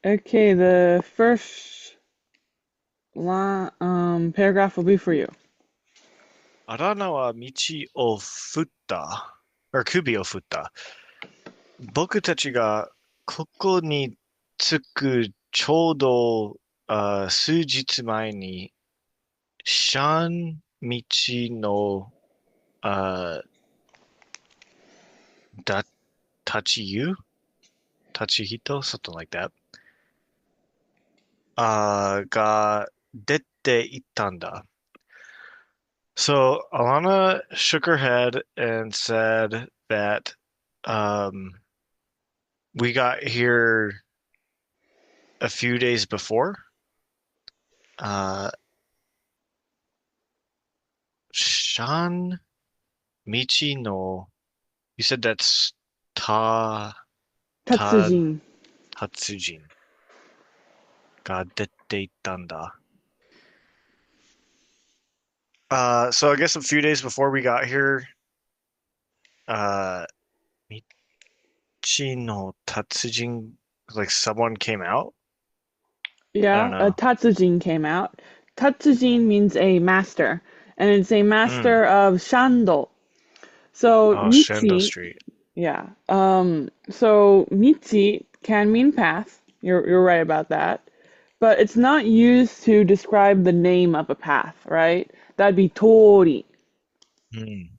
Okay, the first paragraph will be for you. アラナは道を振った。首を振った。僕たちがここに着くちょうど数日前に、シャン道のあだ立ち湯立ち人 something like that が出て行ったんだ。So Alana shook her head and said that um, we got here a few days before. Uh, Shan Michi no, you said that's Ta 達人。Tatsujin が出て行ったんだ。So I guess a few days before we got here, uh, Michi no Tatsujin, like someone came out. I don't Yeah, a know. tatsujin came out. Tatsujin means a master, and it's a Mm. master of shando. So Oh, Shendo michi, Street. yeah. So michi can mean path. You're right about that. But it's not used to describe the name of a path, right? That'd be tori. Mm.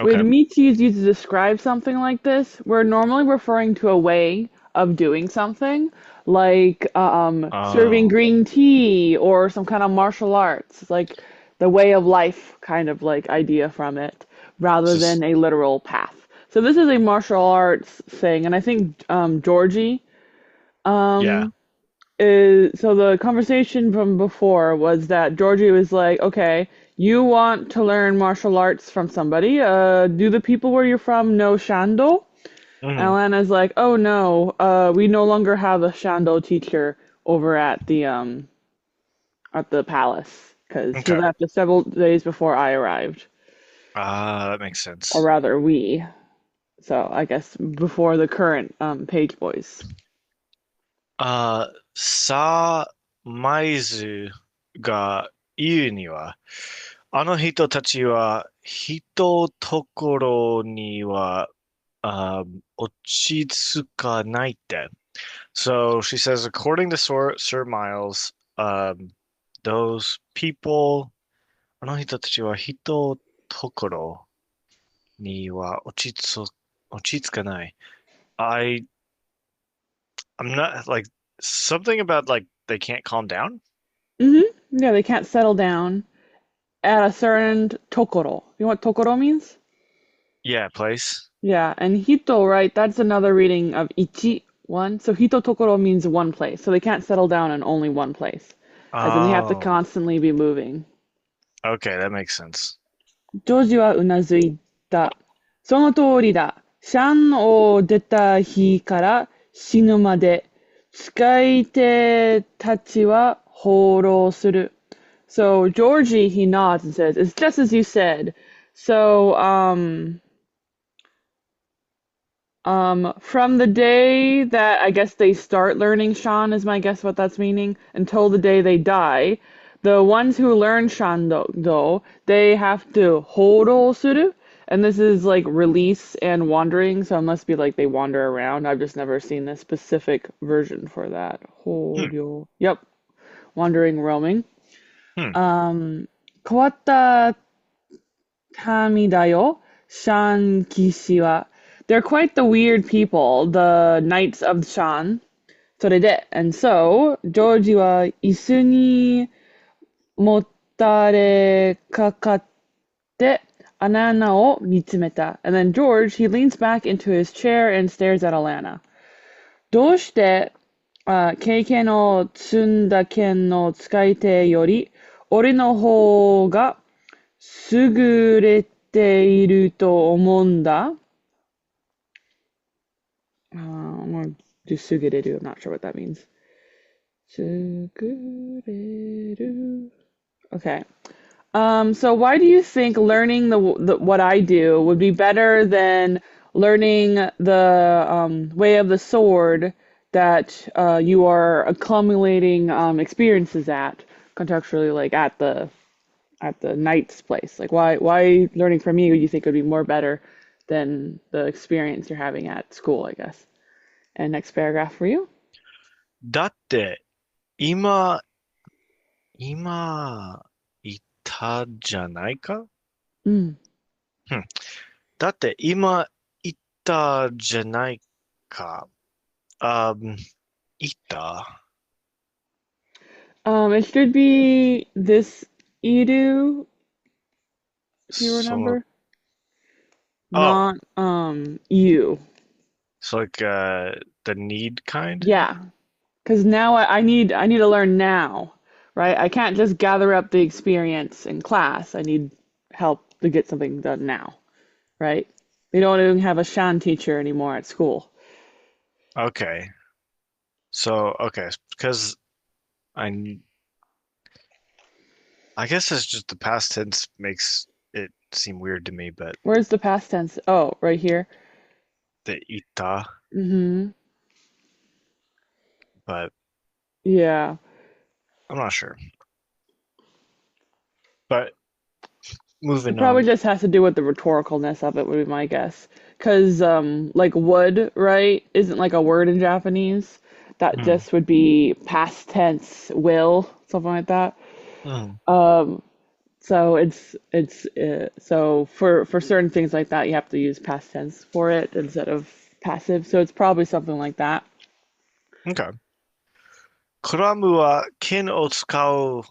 Okay. When michi is used to describe something like this, we're normally referring to a way of doing something, like serving Oh, green tea or some kind of martial arts, like the way of life kind of like idea from it, rather than just a literal path. So this is a martial arts thing, and I think Georgie yeah. um, so the conversation from before was that Georgie was like, okay, you want to learn martial arts from somebody. Do the people where you're from know Shando? Hmm. Alanna's like, oh no, we no longer have a Shando teacher over at the palace because he Okay. left just several days before I arrived, That makes or sense. rather we. So I guess before the current page boys. さあ、マイズが言うには、あの人たちは、人ところには、落ち着かないって。So she says, according to Sir Miles, those people, あの人たちは人ところには落ち着かない。I'm not like something about like they can't calm down. Yeah, they can't settle down at a certain tokoro. You know what tokoro means? Yeah, place. Yeah, and hito, right? That's another reading of ichi, one. So hito tokoro means one place. So they can't settle down in only one place. As in they have to Oh, constantly be moving. okay, that makes sense. ジョージはうなずいた。その通りだ。シャンを出た日から死ぬまで、使い手たちは放浪する。So Georgie, he nods and says, it's just as you said. So, from the day that I guess they start learning Shan is my guess what that's meaning, until the day they die, the ones who learn Shan though, they have to horo suru, and this is like release and wandering, so it must be like they wander around. I've just never seen a specific version for that. Hmm, Horyo. Yep, wandering, roaming. hmm. 変わった民だよ、Shan Kishi wa. They're quite the weird people, the Knights of Shan. それで、and so, ジョージは椅子にもたれかかってアナナを見つめた。And then George, he leans back into his chair and stares at Alanna. どうして、経験を積んだ剣の使い手より、俺の方が優れていると思うんだ。I'm gonna do sugereru. I'm not sure what that means. Sugereru. Okay. So why do you think learning the what I do would be better than learning the way of the sword that you are accumulating experiences at contextually, like at the knight's place. Like why learning from you think would be more better than the experience you're having at school, I guess. And next paragraph for you. だって、今、言ったじゃないか。Mm. うん。だって今言ったじゃないか。言った。It should be this Edu, if you その、remember, oh, not you. it's like the need kind? Yeah, because now I need to learn now, right? I can't just gather up the experience in class. I need help to get something done now, right? We don't even have a Shan teacher anymore at school. Okay. So, okay, because I I guess it's just the past tense makes it seem weird to me, but Where's the past tense? Oh, right here. the ita, Mm-hmm. but Yeah. I'm not sure. But It moving probably on. just has to do with the rhetoricalness of it, would be my guess. Because, like would, right, isn't like a word in Japanese. That Hmm. just would be past tense will, something like that. Hmm. Um, so so for certain things like that, you have to use past tense for it instead of passive. So it's probably something like that. Okay. クラムは剣を使う、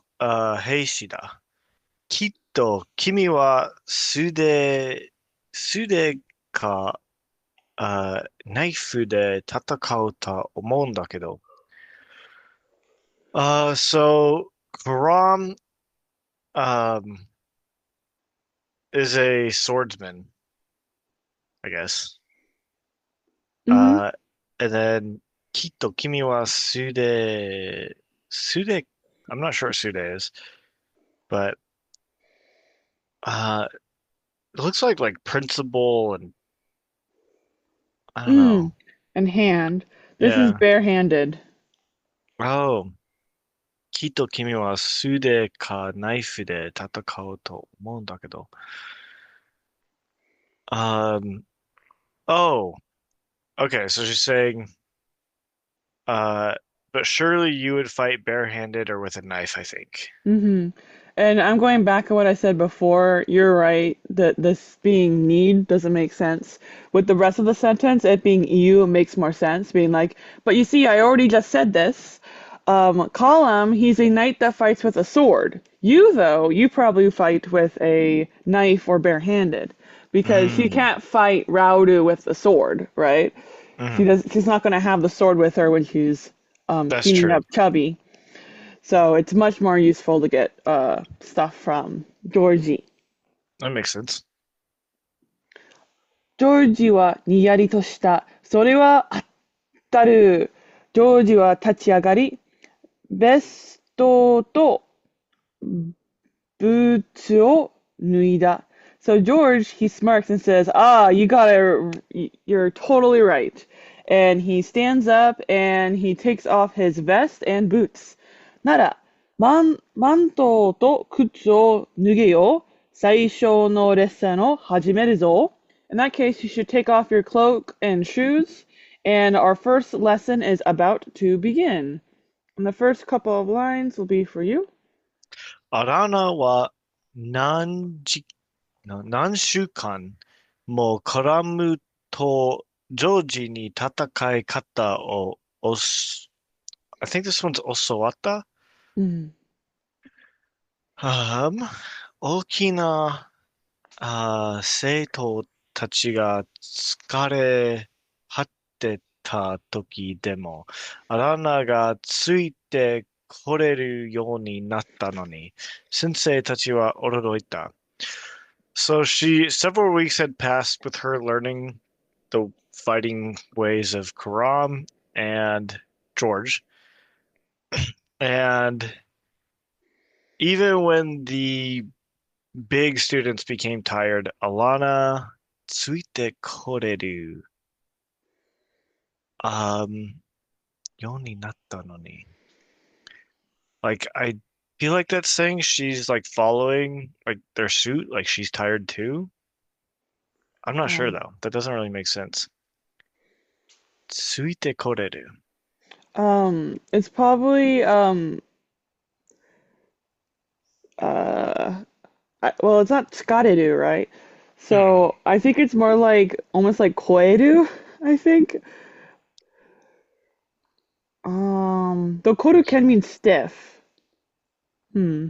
兵士だ。きっと君は素手か、ナイフで戦うと思うんだけど。So Karam um, is a swordsman, I guess. Mm-hmm. Uh, and then Kito Kimi wa Sude, I'm not sure what Sude is, but uh, it looks like principal and I don't Mm. know. And hand. This is Yeah. barehanded. Oh, Kito Kimi wa Sude ka naifu de tatakao to思うんだけど. Um, oh, okay. So she's saying, uh, but surely you would fight barehanded or with a knife, I think. Mm-hmm. And I'm going back to what I said before. You're right that this being need doesn't make sense. With the rest of the sentence, it being you makes more sense. Being like, but you see, I already just said this. Colum, he's a knight that fights with a sword. You, though, you probably fight with a knife or barehanded because she Mm, can't fight Raudu with a sword, right? mm, She's not going to have the sword with her when she's that's beating true. up Chubby. So it's much more useful to get stuff from Georgie. That makes sense. ジョージはにやりとした。それはあったる。ジョージは立ち上がり、ベストとブーツを脱いだ。So George, he smirks and says, "Ah, you're totally right." And he stands up and he takes off his vest and boots. なら、マントと靴を脱げよ。最初のレッスンを始めるぞ。In that case, you should take off your cloak and shoes. And our first lesson is about to begin. And the first couple of lines will be for you. アラナは何週間もコラムとジョージに戦い方をI think this one's 教わった。うんum, 大きな生徒たちが疲れ果てた時でも、アラナがついてこれるようになったのに、先生たちは驚いた。So several weeks had passed with her learning the fighting ways of Karam and George. And even when the big students became tired, Alana tsuite koreru. Um, 4になったのに. Like, I feel like that's saying she's like following like their suit, like she's tired too. I'm not sure Um, though. That doesn't really make sense. ついてこれる. it's probably uh well, it's not tsukareru, right? Mm-mm. So I think it's more like almost like koeru, I think. Though koru can mean stiff. Hmm.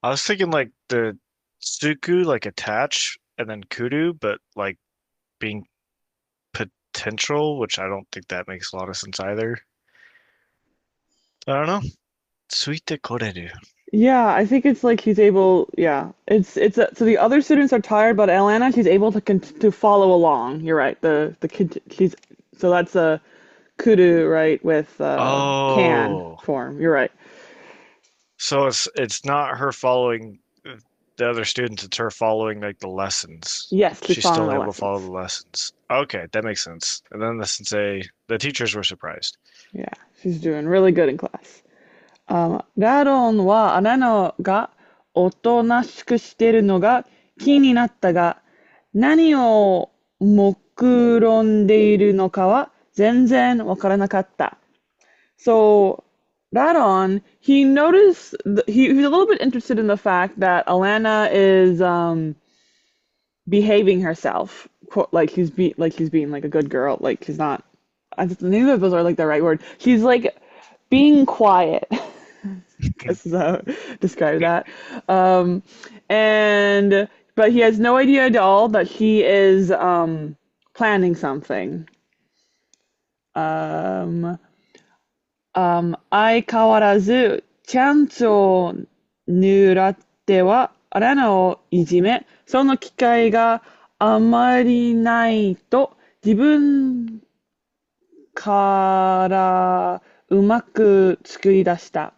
I was thinking like the tsuku, like attach, and then kuru, but like being potential, which I don't think that makes a lot of sense either. I don't know. ついてこれる. Yeah, I think it's like he's able. Yeah, so the other students are tired, but Alanna, she's able to follow along. You're right. The kid, she's so that's a kudu, right, with can Oh, form. You're right. so it's not her following the other students, it's her following like the lessons. Yes, she's She's following still the able to follow lessons. the lessons. Okay, that makes sense. And then the teachers were surprised. Yeah, she's doing really good in class. ラロンはアナナがおとなしくしてるのが気になったが、何を目論んでいるのかは全然わからなかった。So, Radon, he noticed, he's a little bit interested in the fact that Alanna is behaving herself, like he's being like a good girl, like he's not. Neither of those are like the right word. She's like being quiet. This is how to describe that. Um, and but he has no idea at all that he is planning something. Um, 相変わらず、チャンスを狙っては、アラナをいじめ、その機会があまりないと、自分からうまく作り出した。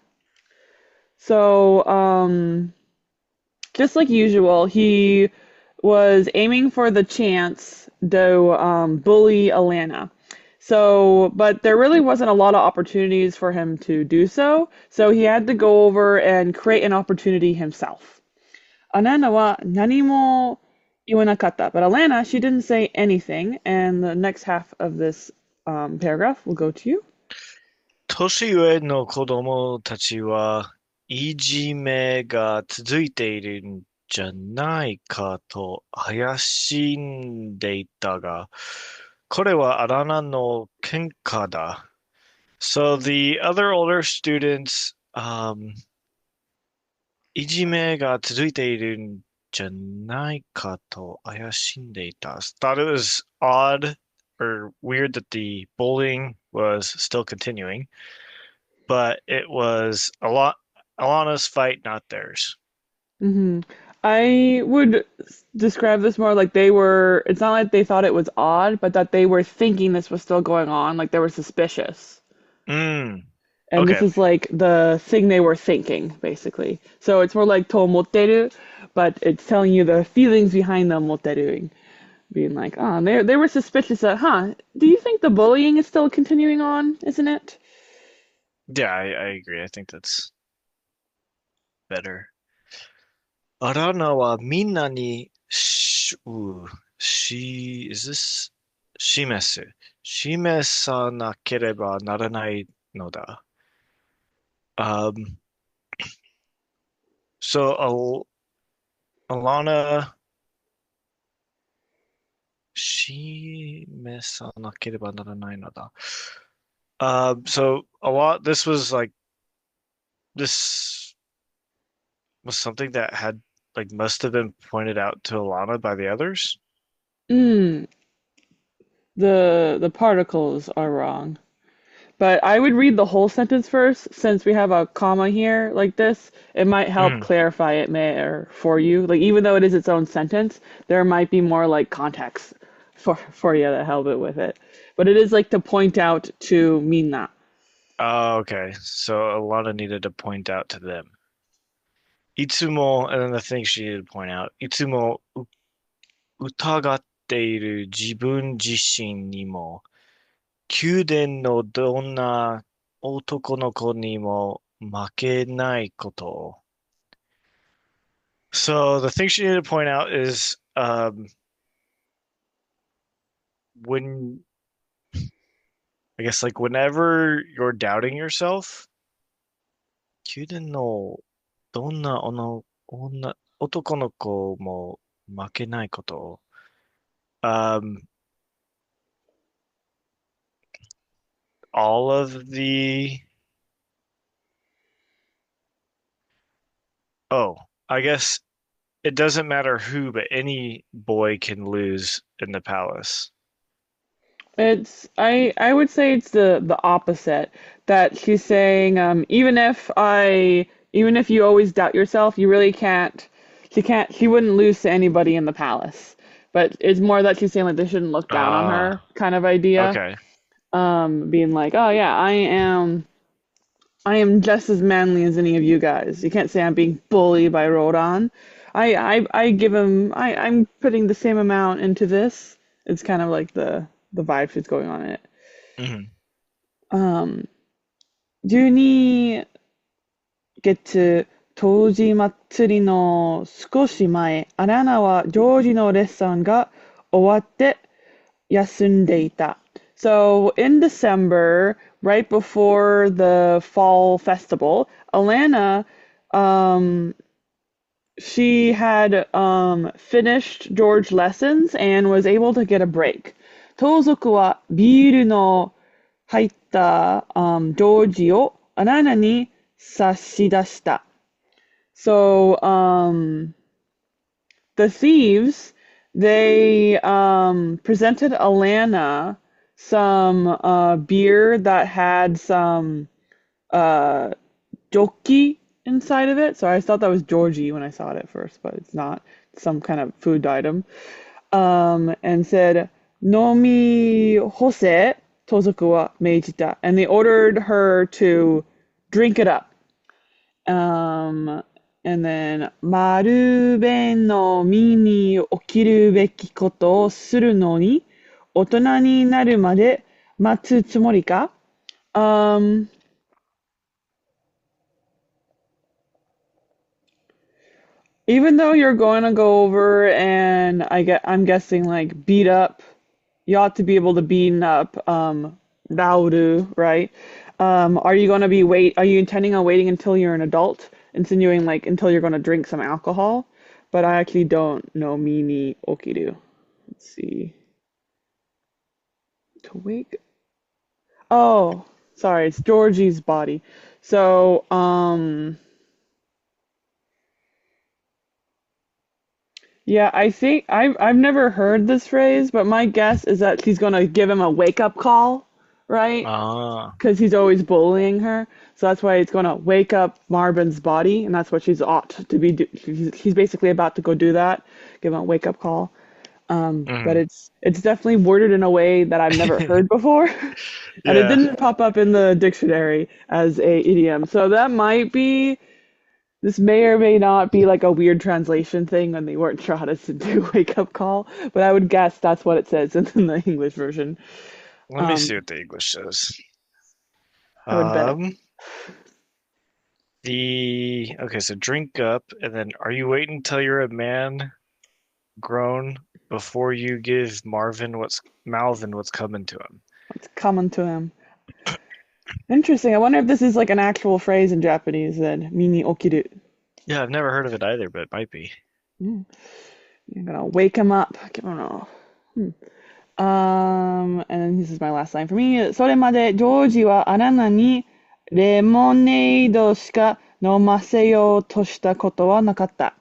So, just like usual, he was aiming for the chance to bully Alanna. So, but there really wasn't a lot of opportunities for him to do so. So he had to go over and create an opportunity himself. Alanna wa nani mo iwanakatta. But Alanna, she didn't say anything. And the next half of this paragraph will go to you. 年上の子供たちはいじめが続いているんじゃないかと怪しんでいたが、これはアラナの喧嘩だ. So the other older students, いじめが続いているんじゃないかと怪しんでいた. Thought it was odd or weird that the bullying was still continuing, but it was Alana's fight, not theirs. hmm I would describe this more like they were, it's not like they thought it was odd, but that they were thinking this was still going on, like they were suspicious. Mm, And this okay. is like the thing they were thinking, basically. So it's more like to moteru, but it's telling you the feelings behind the moteruing. Being like, oh, they were suspicious that, huh, do you think the bullying is still continuing on, isn't it? Yeah, I agree. I think that's better. Arana wa minna ni is this shimesu? Shimesanakereba naranai no da. Um, so Alana 示さなければならないのだ. So a lot, this was something that had, like, must have been pointed out to Alana by the others. Mm, the particles are wrong. But I would read the whole sentence first, since we have a comma here like this. It might help Mm. clarify it more for you. Like even though it is its own sentence, there might be more like context for you to help it with it. But it is like to point out to Minna. Oh, okay. So Alana needed to point out to them. Itsumo, and then the thing she needed to point out. Itsumo 疑っている自分自身にも、宮殿のどんな男の子にも負けないことを。So the thing she need to point out is when I guess like whenever you're doubting yourself, 宮殿のどんな男の子も負けないことを。All of the oh, I guess it doesn't matter who, but any boy can lose in the palace. I would say it's the opposite, that she's saying even if you always doubt yourself, you really she wouldn't lose to anybody in the palace. But it's more that she's saying like they shouldn't look down on her Ah, kind of idea. okay. Being like, "Oh yeah, I am just as manly as any of you guys. You can't say I'm being bullied by Rodon. I give him I'm putting the same amount into this." It's kind of like the vibe she's going on it. Mhm. 12冬至祭りの少し前、アラナはジョージのレッスンが終わって休んでいた。So in December, right before the fall festival, Alanna, um, she had finished George lessons and was able to get a break. 盗賊はビールの入った、ジョージをアラナに差し出した。So, the thieves, they presented Alanna some beer that had some uh, jockey inside of it. So I thought that was Georgie when I saw it at first, but it's not. It's some kind of food item. And said, Nomi hose, tozoku wa meijita. And they ordered her to drink it up. Um, and then, 丸弁の身に起きるべきことをするのに、大人になるまで待つつもりか？ Even though you're going to go over and I'm guessing like beat up, you ought to be able to beat up Nauru, right? Are you intending on waiting until you're an adult, insinuating like until you're going to drink some alcohol? But I actually don't know Mini Okiru. Let's see. To wake. Oh, sorry, it's Georgie's body. So, yeah, I think I've never heard this phrase, but my guess is that she's gonna give him a wake up call, right? Ah, Because he's always bullying her. So that's why it's gonna wake up Marvin's body, and that's what she's ought to be. He's basically about to go do that, give him a wake up call. But mhm. it's definitely worded in a way that I've never heard before, and it Yeah, didn't pop up in the dictionary as a idiom. So that might be this may or may not be like a weird translation thing when they weren't sure how to do wake up call, but I would guess that's what it says in the English version. let me Um, see what the English says. I would bet. Um, the okay, so drink up, and then are you waiting till you're a man grown before you give Malvin what's coming to him? It's coming to him. Interesting. I wonder if this is like an actual phrase in Japanese then. Mini okiru. Yeah, I've never heard of it either, but it might be. Mm. You're gonna wake him up. Give him a. And then this is my last line for me. それまでジョージはアラナにレモネードしか飲ませようとしたことはなかった。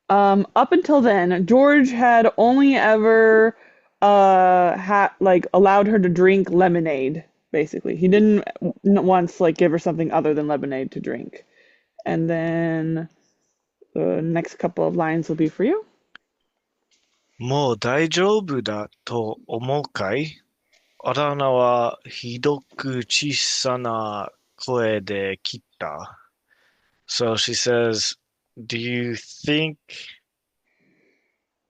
Up until then, George had only ever allowed her to drink lemonade. Basically, he didn't once like give her something other than lemonade to drink. And then the next couple of lines will be for you. もう大丈夫だと思うかい？アラナはひどく小さな声で切った。So she says, do you think,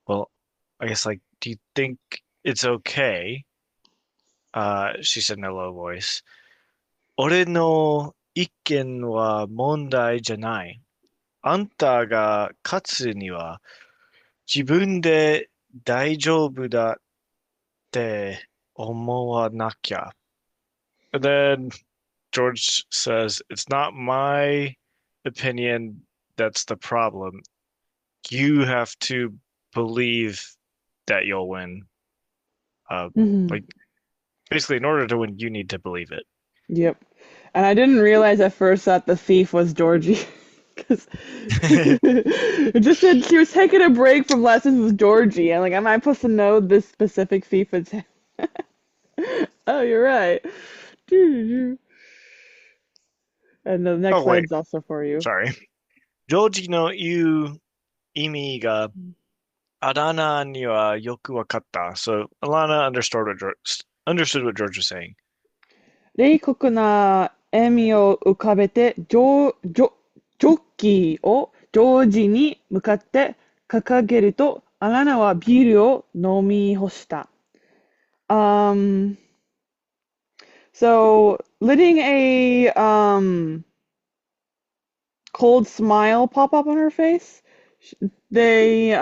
well, I guess like, do you think it's okay? She said in a low voice. 俺の意見は問題じゃない。あんたが勝つには自分で大丈夫だって思わなきゃ。And then George says, it's not my opinion that's the problem. You have to believe that you'll win. Uh, Hmm. like basically, in order to win, you need to believe it. Yep. And I didn't realize at first that the thief was Georgie. Because it just said she was taking a break from lessons with Georgie. I'm like, am I supposed to know this specific thief is him? Oh, you're right. And the next Oh wait, line's also for you. sorry. Joji no yu imi ga Adana ni wa yoku wakatta. So Alana understood what George was saying. 冷酷な笑みを浮かべて、ジョッキーをジョージに向かって掲げると、アラナはビールを飲み干した。Um, so letting a cold smile pop up on her face, they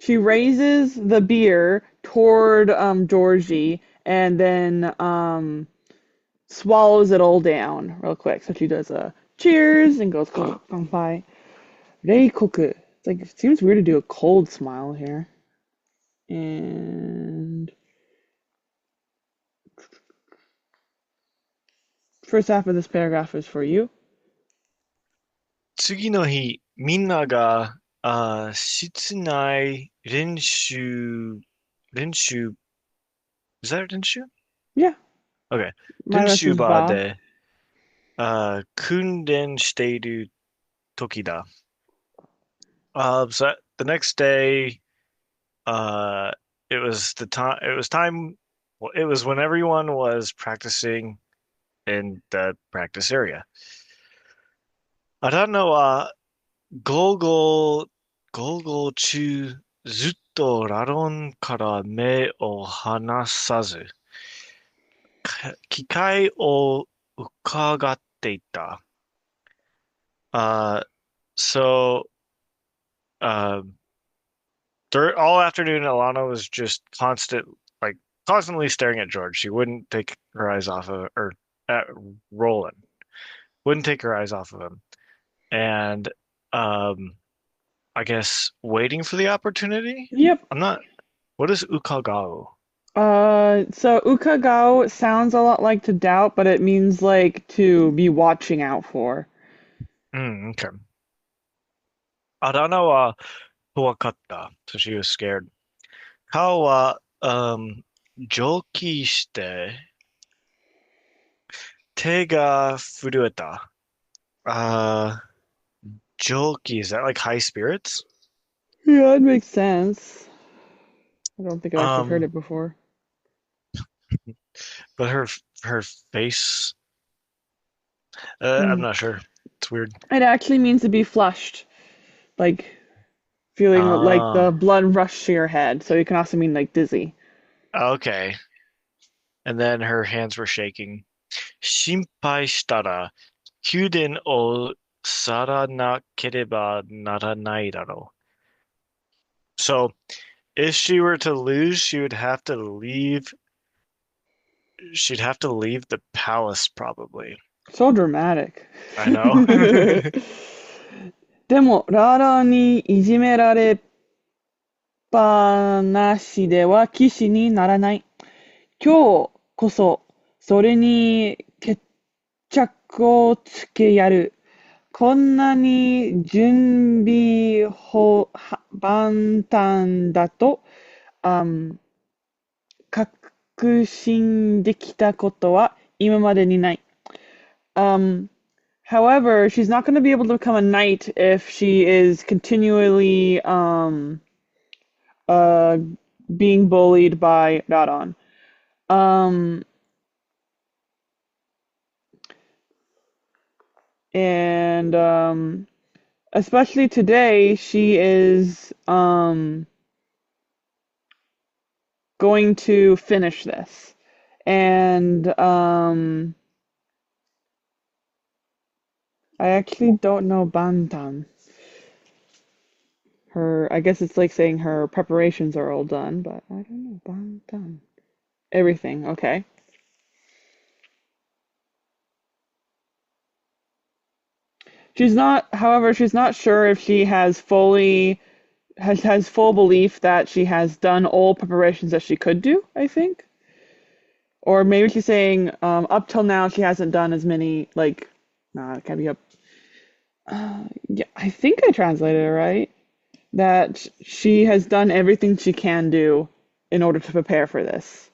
she raises the beer toward Georgie and then swallows it all down real quick. So she does a cheers and goes by. Reikoku. It's like it seems weird to do a cold smile here. And first half of this paragraph is for you. 次の日、みんなが、室内練習、is that 練習 Yeah, ?Okay. my 練 best 習 is 場 ba. で、訓練している時だ。So the next day, uh, it was time, well, it was when everyone was practicing in the practice area. アランナは午後中、ずっとラロンから目を離さず、機械を伺っていた。So, uh, all afternoon, Alana was just constantly staring at George. She wouldn't take her eyes off of, or at Roland, wouldn't take her eyes off of him. And, um, I guess waiting for the opportunity? Yep. I'm not, what is ukagao? So ukagao sounds a lot like to doubt, but it means like to be watching out for. Okay. Adana wa huwakatta. So she was scared. Kao wa, joki shite, te ga furueta. Uh, joki, is that like high spirits? Yeah, it makes sense. I don't think I've actually heard Um, it before. but her face, I'm Mm. not sure. It's weird. It actually means to be flushed, like feeling like Ah, the blood rush to your head. So it can also mean like dizzy. okay. And then her hands were shaking. 心配したら宮殿を去らなければならないだろう。So if she were to lose, she'd have to leave the palace probably. So dramatic. I know. でも、ララにいじめられっぱなしでは騎士にならない。今日こそ、それに決着をつけやる。こんなに万端だと、あん確信できたことは今までにない。Um, However, she's not going to be able to become a knight if she is continually uh, being bullied by Radon. Um, and especially today, she is going to finish this. And I actually don't know Bantan. I guess it's like saying her preparations are all done, but I don't know. Bantan. Everything, okay. However, she's not sure if she has full belief that she has done all preparations that she could do, I think. Or maybe she's saying up till now she hasn't done as many like nah, it can't be up. Yeah, I think I translated it right. That she has done everything she can do in order to prepare for this.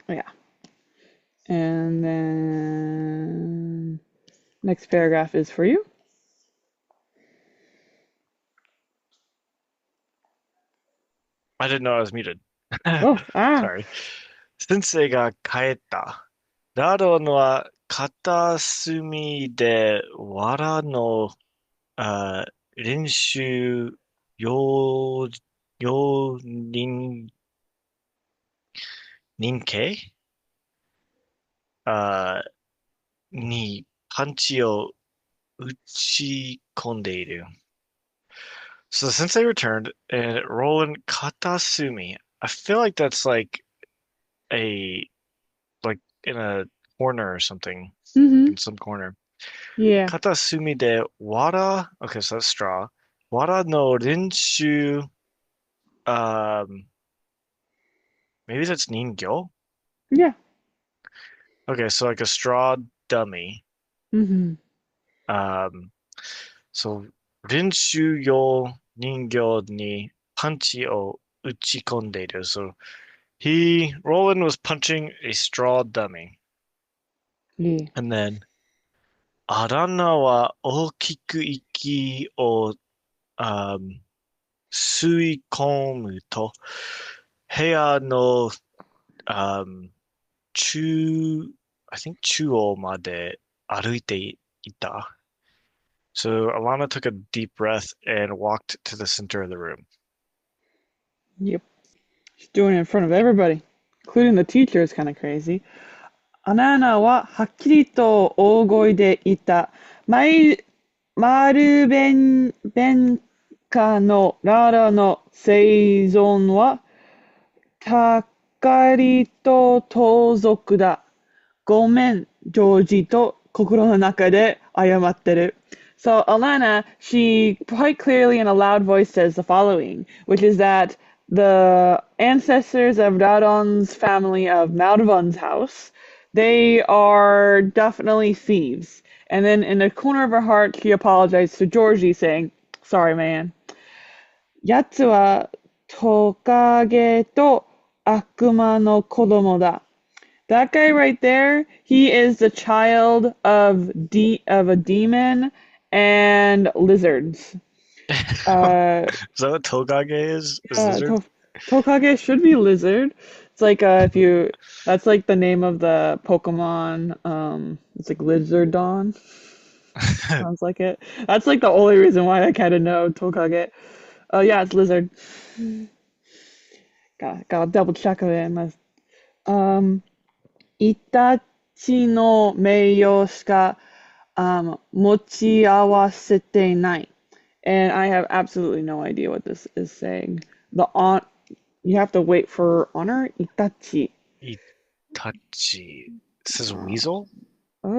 Yeah. And then next paragraph is for you. I didn't know I was muted. Oh, ah. Sorry. 先生が帰った。ラロンは片隅で藁のあ練習用、用人、人形あにパンチを打ち込んでいる。So since I returned and Roland Katasumi, I feel like that's a like in a corner or something, Mm-hmm. in some corner. Yeah. Katasumi de wara, okay, so that's straw. Wara no renshu, um, maybe that's ningyo. Yeah. Okay, so like a straw dummy. Mm-hmm. Um, so renshu yo ningyo ni panchi o uchikondeiru. So Roland was punching a straw dummy. Yeah. And then, アランナは大きく息を、吸い込むと、部屋の、中、I think 中央まで歩いていた。So Alana took a deep breath and walked to the center of the room. Yep. She's doing it in front of everybody, including the teacher. Is kind of crazy. アナナははっきりと大声で言った。マルベンカのララの生存はたかりと盗賊だ。ごめん、ジョージと心の中で謝ってる。So Alanna, she quite clearly in a loud voice says the following, which is that the ancestors of Radon's family of Malvon's house, they are definitely thieves. And then in the corner of her heart, she apologized to Georgie, saying, "Sorry, man." 奴はトカゲと悪魔の子供だ。That guy right there, he is the child of a demon and lizards. Uh, Is that what Togage is? Is yeah, lizard? Tokage should be lizard. It's like if you that's like the name of the Pokemon. It's like Lizard Dawn. Sounds like it. That's like the only reason why I kind of know Tokage. Oh yeah, it's lizard. Gotta double check it. Um, イタチの名誉しか、持ち合わせてない。And I have absolutely no idea what this is saying. You have to wait for honor. Itachi. Itachi. It says weasel? Oh.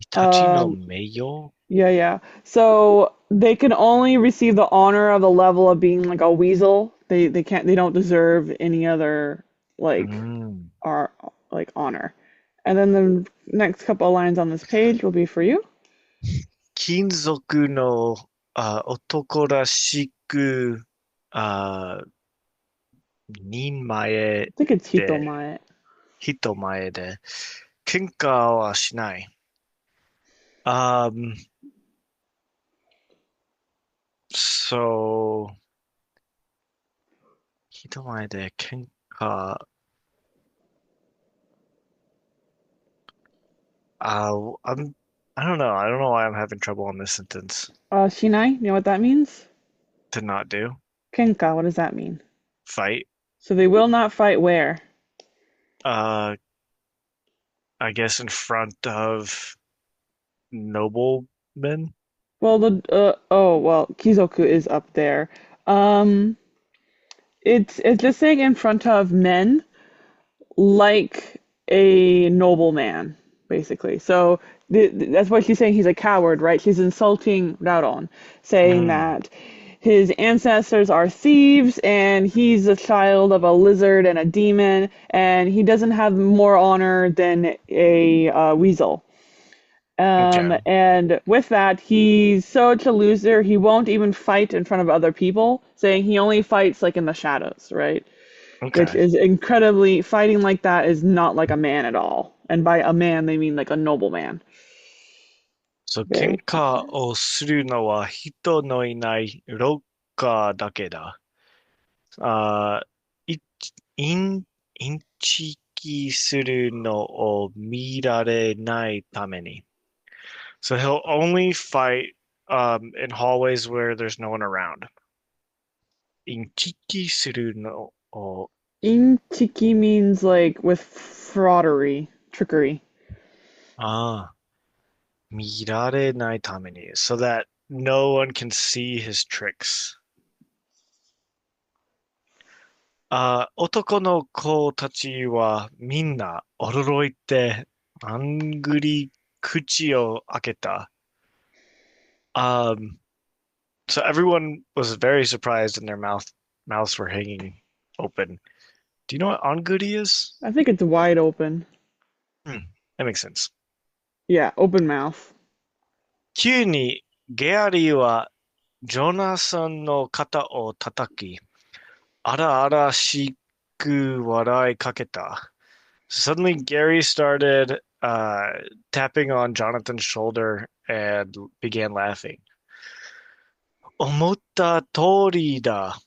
Itachi no Meiyo? Yeah. So they can only receive the honor of the level of being like a weasel. They don't deserve any other like Mm. are like honor. And then the next couple of lines on this page will be for you. 金属の男らしくあ人前 I think it's で、Hitomae. 人前で喧嘩はしない。Um, so 人前で喧嘩I'm I don't know. I don't know why I'm having trouble on this sentence. Shinai, you know what that means? To not do. Kenka, what does that mean? Fight. So they will not fight where? Uh, I guess in front of noblemen. Well, Kizoku is up there. Um, it's just saying in front of men like a nobleman, basically. So that's what she's saying. He's a coward, right? She's insulting Raron, saying Mm, that his ancestors are thieves and he's a child of a lizard and a demon, and he doesn't have more honor than a weasel. okay. And with that, he's such a loser, he won't even fight in front of other people, saying he only fights like in the shadows, right? Which Okay. is incredibly, fighting like that is not like a man at all. And by a man, they mean like a noble man. So, Very. 喧嘩をするのは人のいないロッカーだけだ。あー、い、イン、インチキするのを見られないために。So he'll only fight in hallways where there's no one around. インチキするのを、Inchiki means like with fraudery, trickery. あー、見られないために。So that no one can see his tricks. 男の子たちはみんな驚いて、あんぐり口を開けた。Um, so everyone was very surprised and their mouths were hanging open. Do you know what anguri is? I think it's wide open. Hmm, that makes sense. Yeah, open mouth. 急にゲアリーはジョナサンの肩を叩き、荒々しく笑いかけた。Suddenly, Gary started tapping on Jonathan's shoulder and began laughing. 思った通りだ。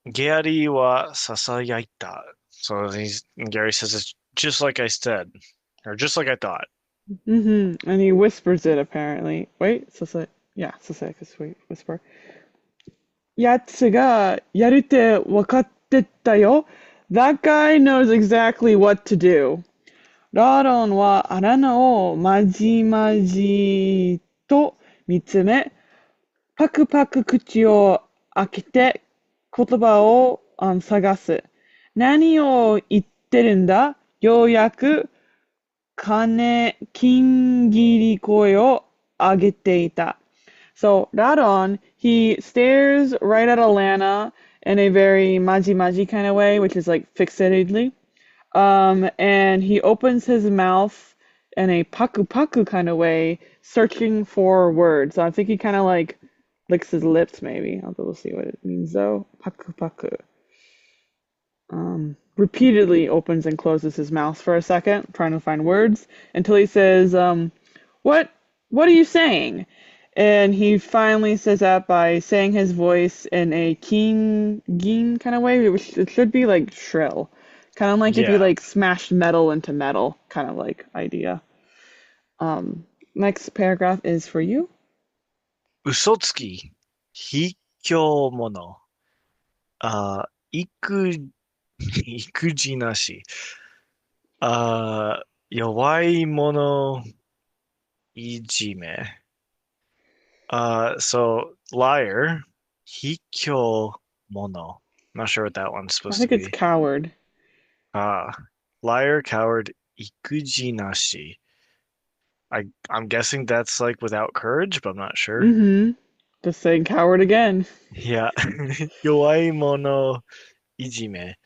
Gary は囁いた. Gary says it's just like I said, or just like I thought. And he whispers it apparently. Wait, yeah, because we whisper. やつがやるって分かってたよ. That guy knows exactly what to do. ラロンはアラナをまじまじと見つめ、パクパク口を開けて言葉を探す。何を言ってるんだ？ようやく金切り声を上げていた。So Radon, he stares right at Alanna in a very maji maji kind of way, which is like fixatedly. And he opens his mouth in a paku paku kind of way, searching for words. So I think he kind of like licks his lips, maybe. We'll see what it means though. Paku paku. Repeatedly opens and closes his mouth for a second, trying to find words, until he says, "What? What are you saying?" And he finally says that by saying his voice in a keen, geen kind of way, which it should be like shrill, kind of like if you Yeah. like smashed metal into metal, kind of like idea. Next paragraph is for you. 嘘つき、卑怯者、あ、育児なし、弱い者いじめ。So liar, 卑怯者. Not sure what that one's I supposed to think it's be. coward. Uh, liar, coward, 育児なし. I'm guessing that's like without courage, but I'm not sure. Mm-hmm. Just saying coward again. Yeah. 弱い者いじめ.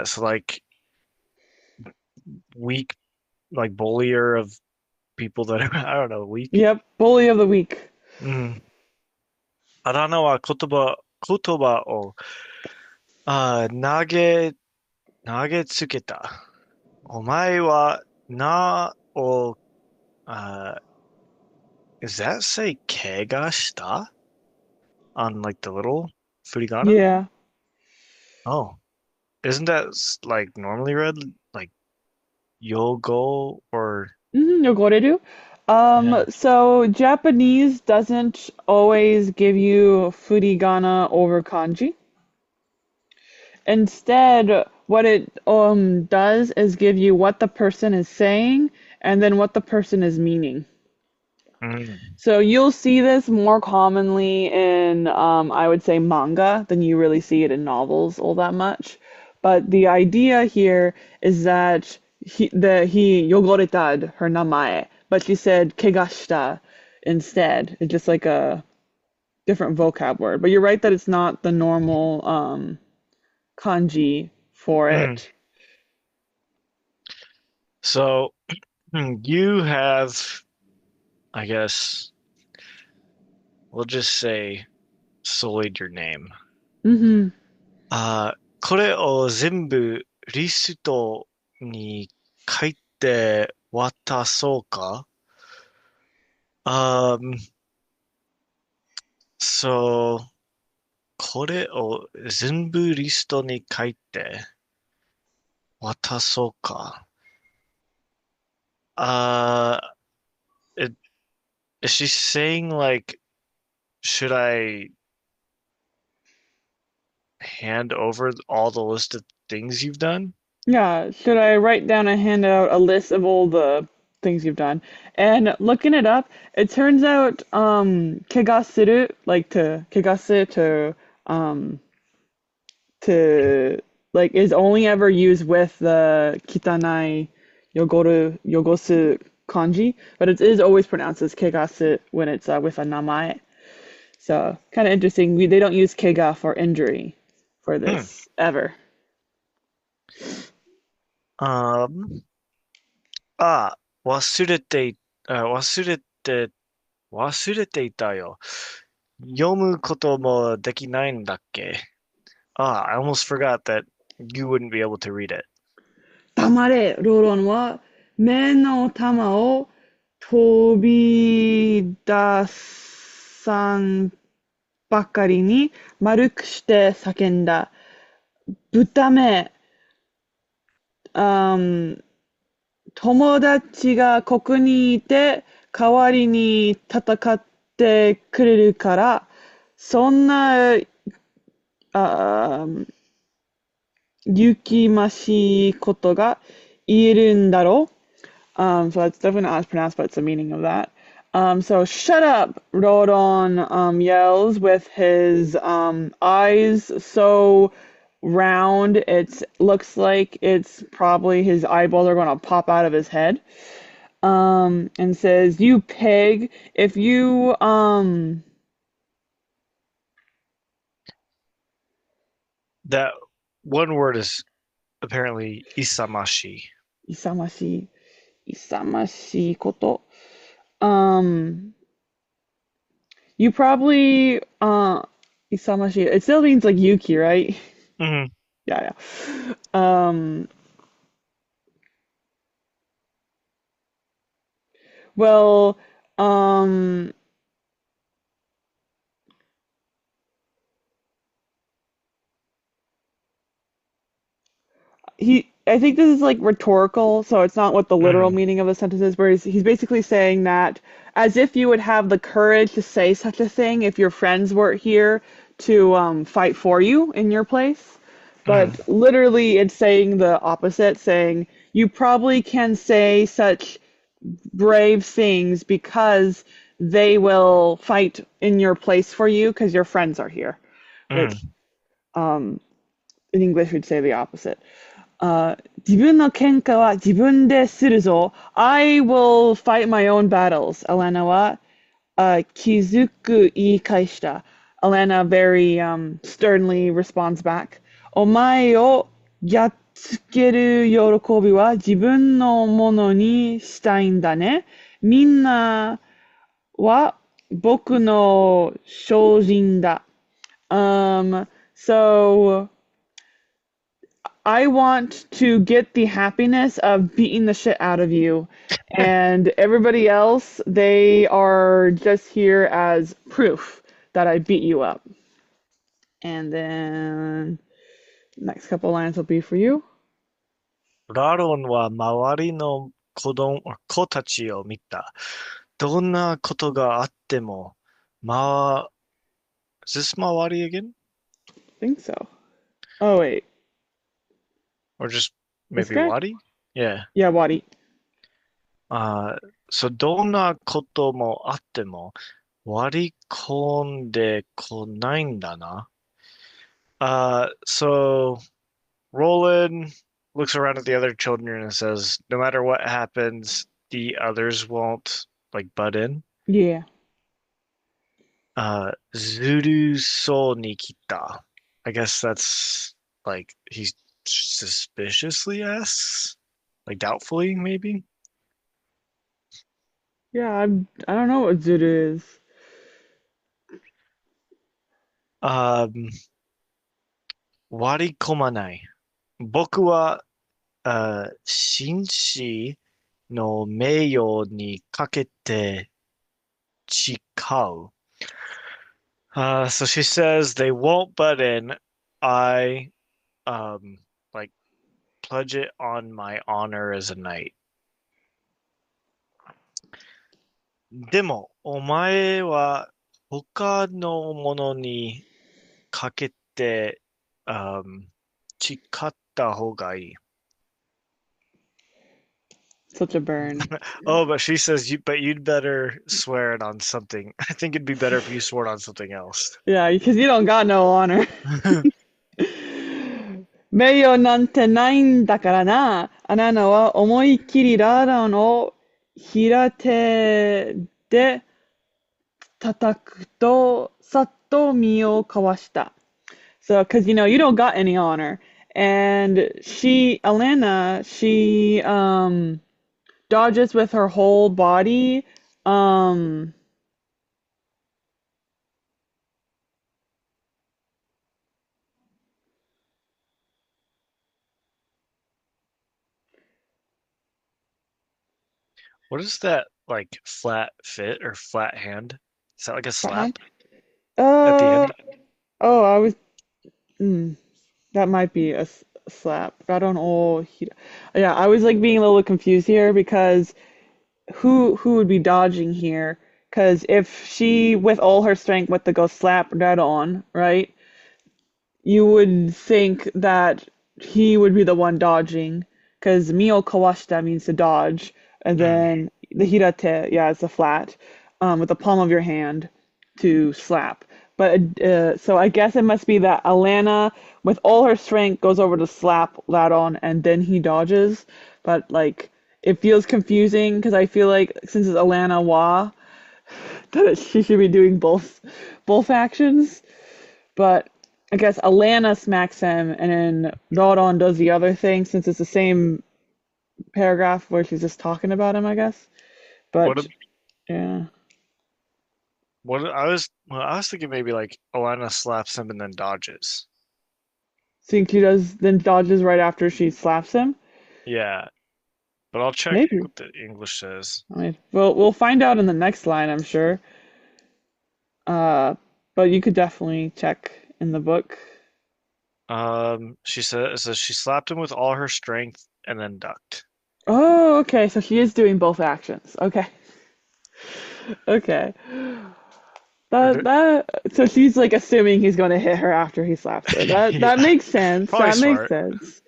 So like weak, like bullier of people that are, I don't know, weak. Yep, bully of the week. うん。あだ名は言葉を、あー、投げつけた。お前は、uh, does that say 怪我した on like the little furigana? Yeah. Oh, isn't that like normally read like yogo or Mm-hmm. 汚れる? Yeah. So Japanese doesn't always give you furigana over kanji. Instead, what it does is give you what the person is saying and then what the person is meaning. Mm. So you'll see this more commonly in, I would say, manga than you really see it in novels all that much. But the idea here is that he yogoretad her namae, but she said kegashita instead. It's just like a different vocab word. But you're right that it's not the normal kanji for Mm. it. So you have, I guess, we'll just say sullied your name. うんこれを全部リストに書いて渡そうか？そう、これを全部リストに書いて渡そうか。Uh, it, is she saying like, should I hand over all the list of things you've done? Yeah, should I write down and hand out a list of all the things you've done? And looking it up, it turns out kegasuru, like to kegasu to like is only ever used with the kitanai yogosu kanji, but it is always pronounced as kegasu when it's with a namae. So kind of interesting. They don't use kega for injury for Hmm. this ever. Um, あ、忘れてい、忘れて、忘れていたよ。読むこともできないんだっけ？ I almost forgot that you wouldn't be able to read it. 黙れ、ロロンは目の玉を飛び出さんばかりに丸くして叫んだ。豚目、あん友達がここにいて代わりに戦ってくれるから、そんな、あ勇気ましいことが言えるんだろう。So that's definitely not as pronounced, but it's the meaning of that. So shut up, Rodon yells with his eyes so round it looks like it's probably his eyeballs are going to pop out of his head. And says, "You pig! If you That one word is apparently isamashi. 勇ましい勇ましいこと um you probably Isamashi. It still means like Yuki, right? Hmm. Yeah, yeah. Well, um he I think this is like rhetorical, so it's not what the literal Hmm. meaning of the sentence is, where he's basically saying that as if you would have the courage to say such a thing if your friends weren't here to fight for you in your place. Hmm. But literally, it's saying the opposite, saying you probably can say such brave things because they will fight in your place for you because your friends are here, which Hmm. um, in English we'd say the opposite. 自分の喧嘩は自分でするぞ. I will fight my own battles. Alanna は、気づく言い返した. Alanna very sternly responds back. お前をやっつける喜びは自分のものにしたいんだね。みんなは僕の精進だ. So I want to get the happiness of beating the shit out of you. And everybody else, they are just here as proof that I beat you up. And then next couple lines will be for you. ラロンは周りの子たちを見た。どんなことがあっても、ま、is this 周り again? I think so. Oh wait, Or just this maybe guy? Wadi? Yeah. Yeah, Wadi. どんなこともあっても割り込んでこないんだな。So Roland looks around at the other children and says, no matter what happens, the others won't like butt in. Yeah. Zuru so nikita. I guess that's like he suspiciously asks, like doubtfully maybe. Yeah, I don't know what Zuru is. Um, 割り込まない。僕は、紳士の名誉にかけて誓う。So she says they won't butt in. I, um, like pledge it on my honor as a knight. でも、お前は他のものにかけて、誓った方がいい。Such a burn. Oh, but she says but you'd better swear it on something. I think it'd be better if you swore it on something else. Yeah, because you don't got no honor. 名誉なんてないんだからな。あなたは思いっきりラーダンを平手で叩くと、さっと身をかわした。So, because you don't got any honor. And Alanna, she dodges with her whole body. Um, What is that like flat fit or flat hand? Is that like a right hand. slap at the Uh, end? oh, mm, that might be a slap. But I don't know. Yeah, I was like being a little confused here because who would be dodging here? Because if she, with all her strength, went to go slap that on, right? You would think that he would be the one dodging, because Mio Kawashita means to dodge, and Mm. then the Hirate, yeah, is the flat, with the palm of your hand to slap. But so I guess it must be that Alanna, with all her strength, goes over to slap Ladon, and then he dodges. But like, it feels confusing because I feel like since it's Alanna Wa, that she should be doing both actions. But I guess Alanna smacks him, and then Rodon does the other thing since it's the same paragraph where she's just talking about him, I guess. What But a- yeah, I was thinking maybe like Alanna slaps him and then dodges. think she does then dodges right after she slaps him. Yeah, but I'll check Maybe. what the English says. I mean, we'll find out in the next line, I'm sure. Uh, but you could definitely check in the book. Says she slapped him with all her strength and then ducked. Oh, okay. So she is doing both actions. Okay. Okay. Or So she's like assuming he's going to hit her after he slaps her. That yeah, makes sense. probably That makes smart. sense.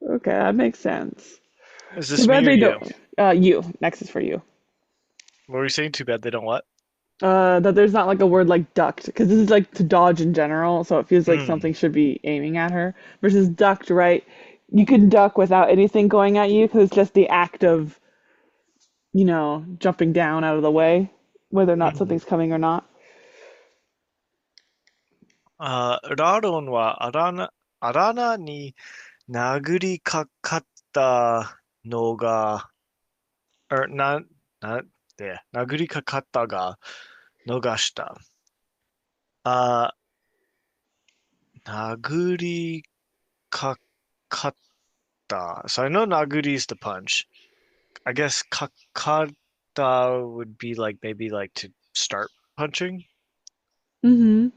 Okay, that makes sense. Is Too this me bad or they you? don't. You. Next is for you. What were you saying? Too bad they don't what? That there's not like a word like ducked, because this is like to dodge in general, so it feels like Hmm. something should be aiming at her. Versus ducked, right? You can duck without anything going at you, because it's just the act of, jumping down out of the way, whether or not Hmm. something's coming or not. ラロンはアラナに殴りかかったのが、or 殴りかかったが逃した。あ、殴りかかった。So I know 殴り is the punch. I guess かかった would be like maybe like to start punching. Mm-hmm.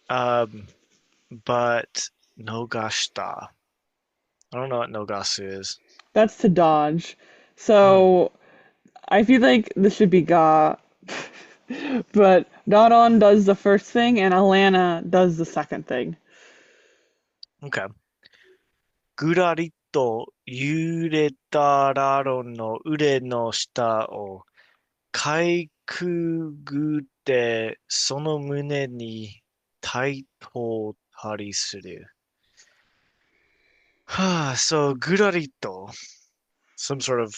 Um, but 逃した. I don't know what 逃す is. That's to dodge. Hmm. So I feel like this should be ga, but Daron does the first thing and Alanna does the second thing. Okay. ぐらりと揺れたラロンの腕の下をかいくぐって、その胸に対等たりする。So ぐらりと、some sort of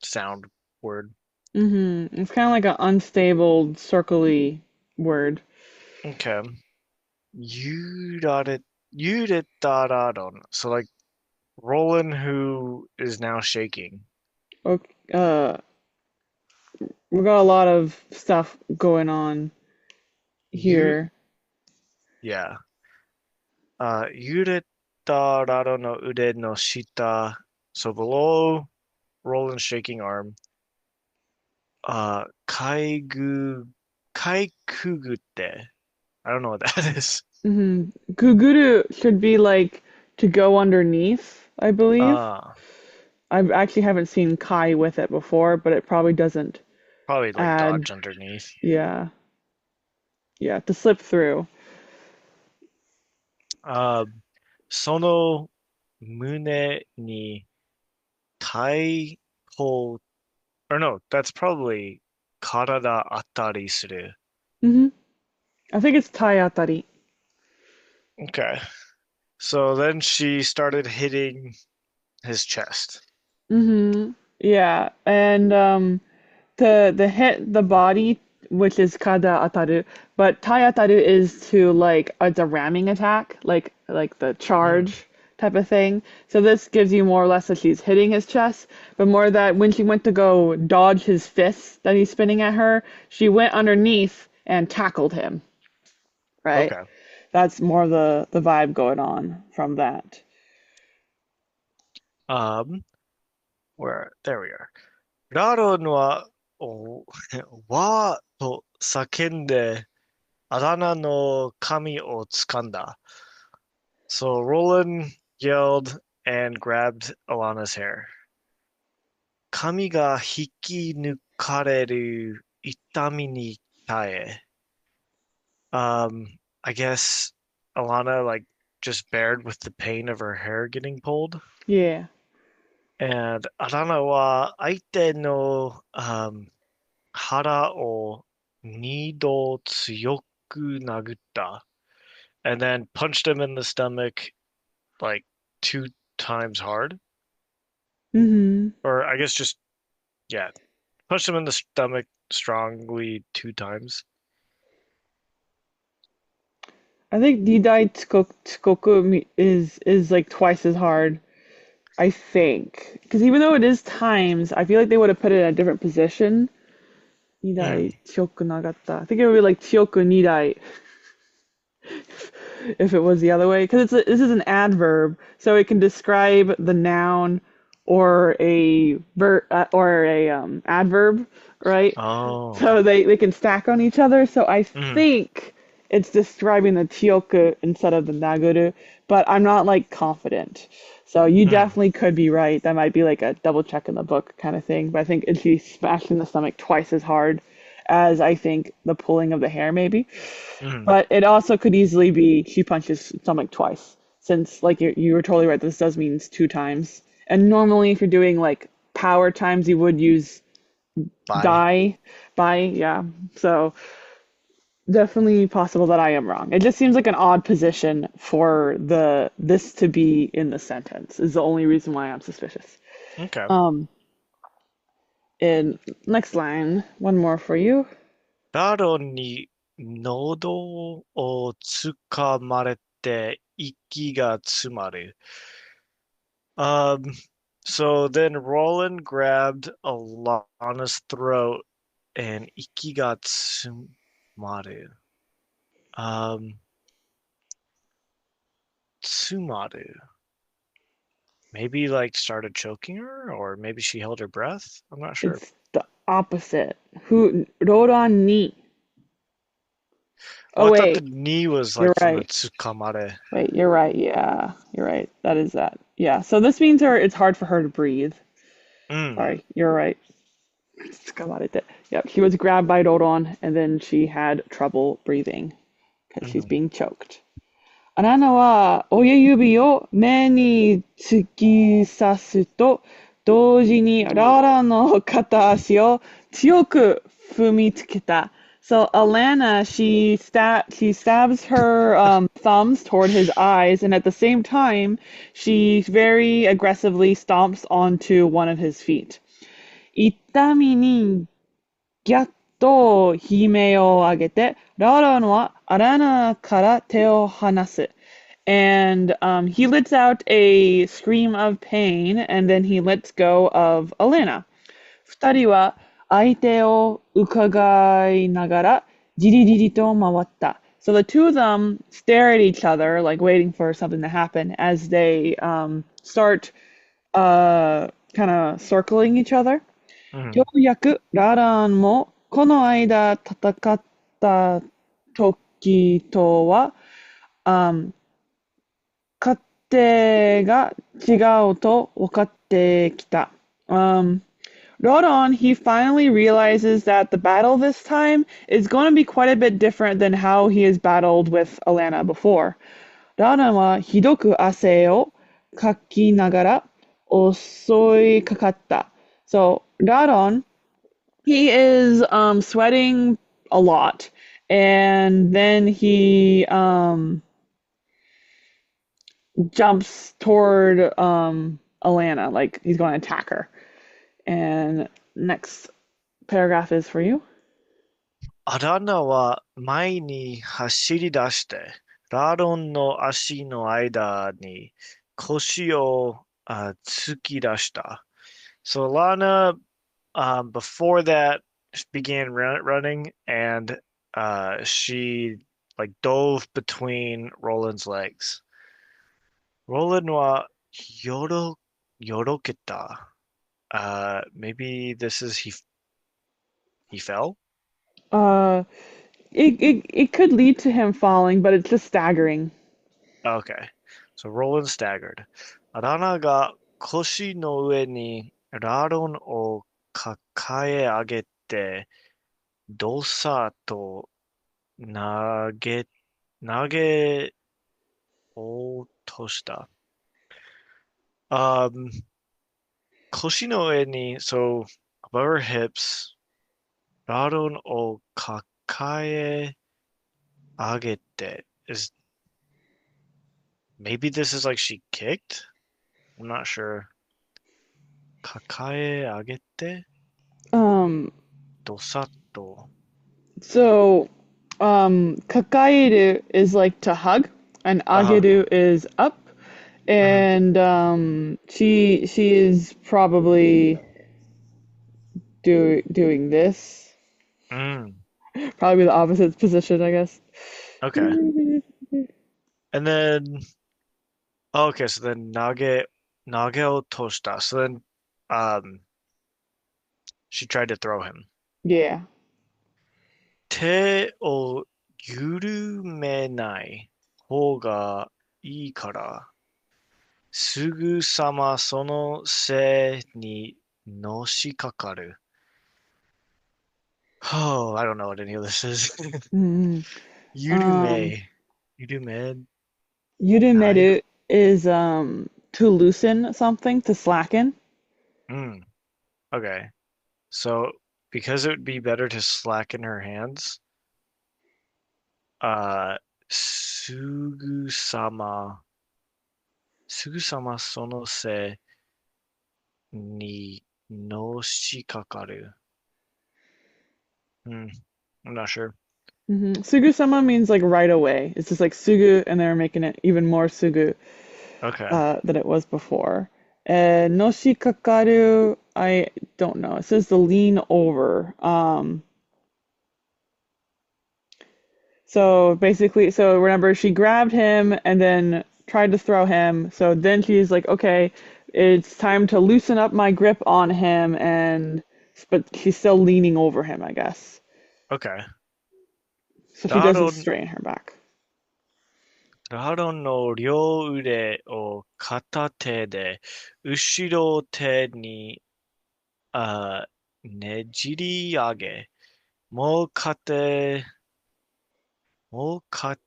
sound word. It's kind of like an unstable, circly word. Okay. 揺られ、揺れたらろん. So like Roland who is now shaking. Okay, we got a lot of stuff going on You, here. yeah. 揺れたらろの腕の下. So below Roland's shaking arm. かいくぐって. I don't know what that is. Guguru should be like to go underneath, I believe. Uh, I actually haven't seen Kai with it before, but it probably doesn't Probably like add, dodge underneath. yeah, yeah, to slip through. あー、その胸に対抗 or no, that's probably 体当たりする. hmm I think it's Tai Atari. Okay. So then she started hitting his chest. Yeah, and the hit the body, which is kada ataru, but tai ataru is to like it's a ramming attack, like the Hmm. charge type of thing. So this gives you more or less that she's hitting his chest, but more that when she went to go dodge his fists that he's spinning at her, she went underneath and tackled him, right? Okay. That's more the vibe going on from that. Um, where there we are. ラロンは、わーと叫んで、あだ名の髪を掴んだ. So Roland yelled and grabbed Alana's hair. 髪が引き抜かれる痛みに耐え. I guess Alanna like just bared with the pain of her hair getting pulled. Yeah. And Alana は相手の、腹を二度強く殴った. And then punched him in the stomach like two times hard. hmm Or I guess just, yeah, punched him in the stomach strongly two times. I think Didai Tsukoku is like twice as hard. I think because even though it is times, I feel like they would have put it in a different position. Mm, Nidai Chioku Nagata. I think it would be like Chioku Nidai if it was the other way. Because this is an adverb, so it can describe the noun or a adverb, right? oh. So they can stack on each other. So I Mm, think it's describing the chioku instead of the naguru, but I'm not like confident. So you mm, definitely could be right. That might be like a double check in the book kind of thing. But I think she smashed in the stomach twice as hard as I think the pulling of the hair maybe. mm. But it also could easily be she punches stomach twice, since like you were totally right. This does means two times. And normally, if you're doing like power times, you would use Bye. die by yeah. So definitely possible that I am wrong. It just seems like an odd position for the this to be in the sentence is the only reason why I'm suspicious. Okay. Um, in next line, one more for you. ラロに喉をつかまれて息が詰まる. Um, so then Roland grabbed Alana's throat and 息が詰まる. Um, 詰まる. Maybe like started choking her, or maybe she held her breath. I'm not sure. It's the opposite. Who Roran ni Oh, Oh, I thought the wait. knee was You're like from the right. tsukamare. Wait, you're right. Yeah, you're right. That is that. Yeah. So this means it's hard for her to breathe. Mm. Sorry, you're right. Yep, she was grabbed by Doron and then she had trouble breathing because she's Mhm. being choked. アランナは親指を目に突き刺すと同時にララの片足を強く踏みつけた。So Alanna, she stabs her thumbs toward his eyes, and at the same time, she very aggressively stomps onto one of his feet. 痛みにギャッと悲鳴を上げて、ラランはアラナから手を離す。And he lets out a scream of pain, and then he lets go of Alanna. 二人は相手を伺いながらじりじりと回った。So the two of them stare at each other, like waiting for something to happen, as they start kind of circling each other. よ Mhm. うやくラランもこの間戦った時とは、勝手が違うと分かってきた。Rodon, he finally realizes that the battle this time is going to be quite a bit different than how he has battled with Alanna before. Rodon はひどく汗をかきながら襲いかかった。So, Rodon, he is sweating a lot. And then he jumps toward Alanna, like he's going to attack her. And next paragraph is for you. アランナは前に走り出して、ラロンの足の間に腰を突き出した。So Lana, before that, began running and she like dove between Roland's legs. Roland wa yoroketa. Maybe this is he fell? Uh, it could lead to him falling, but it's just staggering. Okay. So Roland staggered. アラナが腰の上にラロンを抱え上げて、どさと投げ、投げ落とした。Um, 腰の上に、so above her hips, ラロンを抱え上げて is maybe this is like she kicked? I'm not sure. 抱え上げて Um, どさと so, kakaeru is like to hug, and Uh-huh. ageru is up, Mhm. and she is probably doing this, Mm. probably the opposite position, I guess. Okay. And then okay, so then nage o toshita. So then um she tried to throw him. Yeah. 手を緩めない方がいいから、すぐさまその背にのしかかる。Oh, I don't know what any of this is. うん。Um, 緩めない。yurumeru is to loosen something, to slacken. Mm, okay. So because it would be better to slacken her hands, uh, すぐさま、すぐさまその背にのしかかる。Hmm, I'm not sure. Sugu-sama means like right away. It's just like sugu, and they're making it even more sugu Okay. than it was before. Noshikakaru, I don't know. It says to lean over. So basically, so remember, she grabbed him and then tried to throw him. So then she's like, okay, it's time to loosen up my grip on him, but she's still leaning over him, I guess. Okay. So she doesn't ラロ、straighten her back. ラロの両腕を片手で、後ろ手に、あ、ねじり上げ、もう片もう片、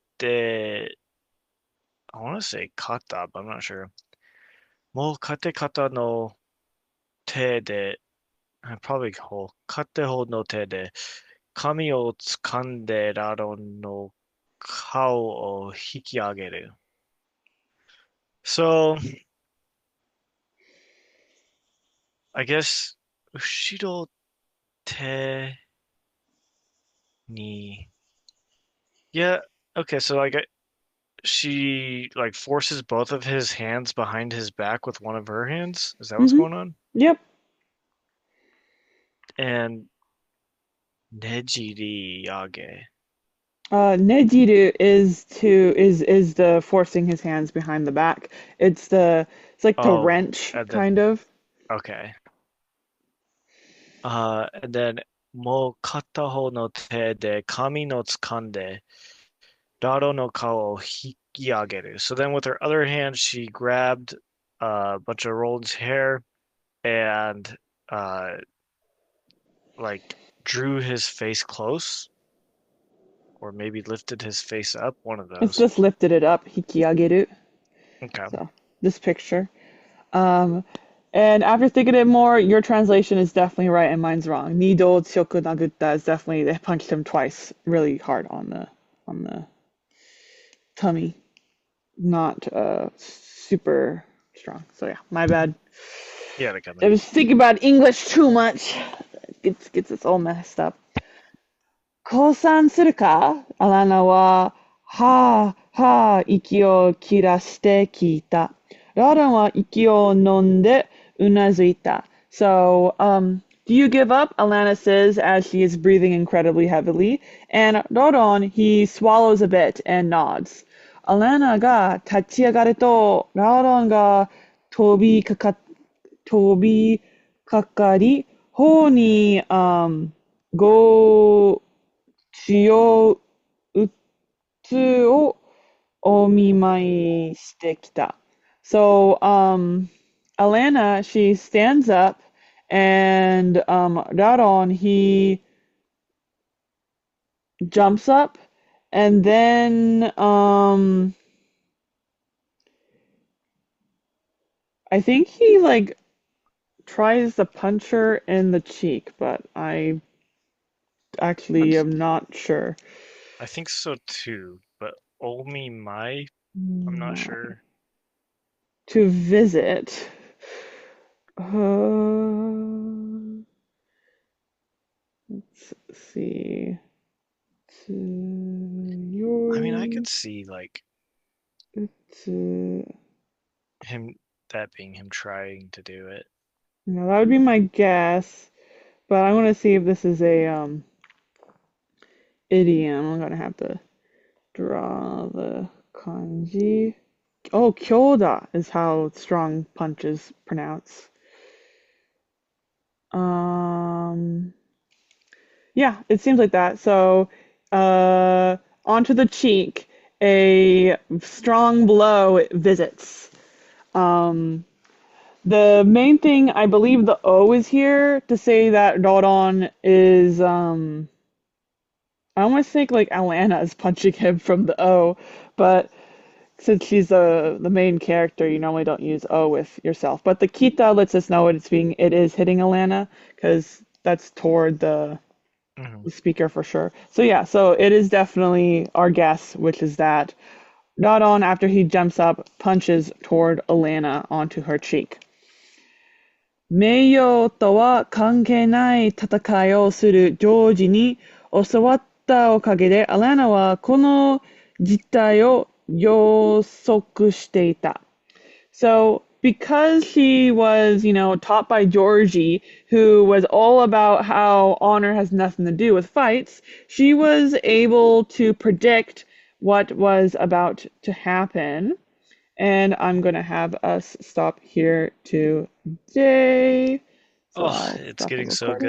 I want to say kata, but I'm not sure. もう片の手で、probably 片方の手で、髪を掴んでラロンの顔を引き上げる。So, I guess, 後ろ手に、yeah, okay, so like she like forces both of his hands behind his back with one of her hands. Is that what's Mm-hmm. going on? Yep. And nejiri yage. Nejiru is the forcing his hands behind the back. It's like to Oh, wrench and kind then of. okay. And then もう片方の手で髪の掴んで、ラロの顔を引き上げる. So then with her other hand, she grabbed a bunch of Roland's hair and uh like drew his face close, or maybe lifted his face up, one of It's those. just lifted it up, hikiageru. Okay. So this picture. Um, and after thinking it more, your translation is definitely right and mine's wrong. Nido tsuyoku nagutta is definitely they punched him twice, really hard on the tummy, not super strong. So yeah, my bad. Yeah, the I coming. was thinking about English too much. Gets us all messed up. 降参するかアラナは、はあ、はあ、息を切らして聞いた。ラーランは息を飲んでうなずいた。So, do you give up? Alanna says as she is breathing incredibly heavily. And Roron, he swallows a bit and nods. Alanna が立ち上がると、ラーロンが飛びかか、飛びかかり、頬に、ご血をうつをお見舞いしてきた。So, Alanna, she stands up, and Daron, he jumps up, and then I think he like tries to punch her in the cheek, but I actually am not sure. I think so too, but Omi Mai, I'm not Mm, sure. To visit. Uh, let's see. To I mean, I your could see like to him, that being him trying to do it. no, that would be my guess, but I want to see if this is a idiom. I'm gonna have to draw the kanji. Oh, kyoda is how strong punch is pronounced. Um, yeah, it seems like that. So, onto the cheek, a strong blow visits. Um, the main thing, I believe the O is here to say that Rodon is, I almost think like Alanna is punching him from the O, but since she's the main character, you normally don't use O with yourself. But the Kita lets us know it is hitting Alanna because that's toward Hmm. the speaker for sure. So yeah, so it is definitely our guess, which is that Rodon, after he jumps up, punches toward Alanna onto her cheek. 名誉とは関係ない戦いをするジョージに教わったおかげで、アラナはこの事態を予測していた。So, because she was, taught by Georgie, who was all about how honor has nothing to do with fights, she was able to predict what was about to happen. And I'm going to have us stop here today. So Oh, I'll it's stop the getting so good. recording.